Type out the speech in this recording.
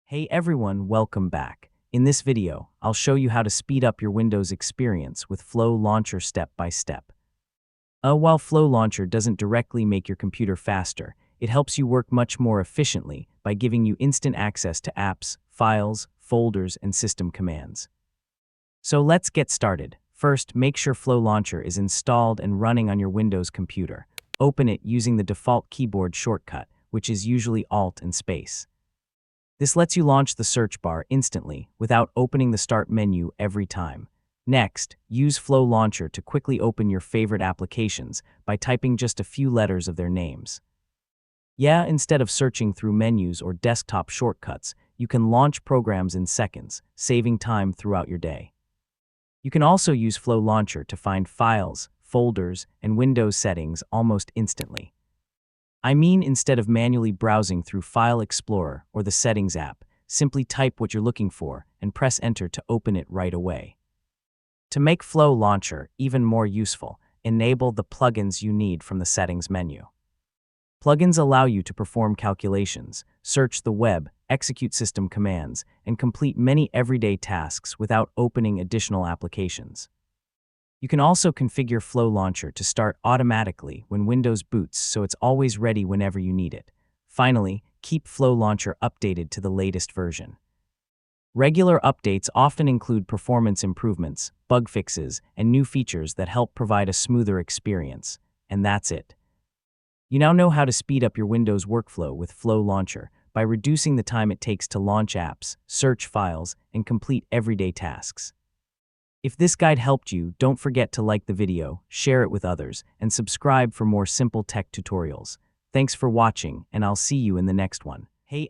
Hey everyone, welcome back. In this video, I'll show you how to speed up your Windows experience with Flow Launcher step by step. While Flow Launcher doesn't directly make your computer faster, it helps you work much more efficiently by giving you instant access to apps, files, folders, and system commands. So let's get started. First, make sure Flow Launcher is installed and running on your Windows computer. Open it using the default keyboard shortcut, which is usually Alt and Space. This lets you launch the search bar instantly without opening the Start menu every time. Next, use Flow Launcher to quickly open your favorite applications by typing just a few letters of their names. Instead of searching through menus or desktop shortcuts, you can launch programs in seconds, saving time throughout your day. You can also use Flow Launcher to find files, folders, and Windows settings almost instantly. Instead of manually browsing through File Explorer or the Settings app, simply type what you're looking for and press Enter to open it right away. To make Flow Launcher even more useful, enable the plugins you need from the Settings menu. Plugins allow you to perform calculations, search the web, execute system commands, and complete many everyday tasks without opening additional applications. You can also configure Flow Launcher to start automatically when Windows boots, so it's always ready whenever you need it. Finally, keep Flow Launcher updated to the latest version. Regular updates often include performance improvements, bug fixes, and new features that help provide a smoother experience. And that's it. You now know how to speed up your Windows workflow with Flow Launcher by reducing the time it takes to launch apps, search files, and complete everyday tasks. If this guide helped you, don't forget to like the video, share it with others, and subscribe for more simple tech tutorials. Thanks for watching, and I'll see you in the next one. Hey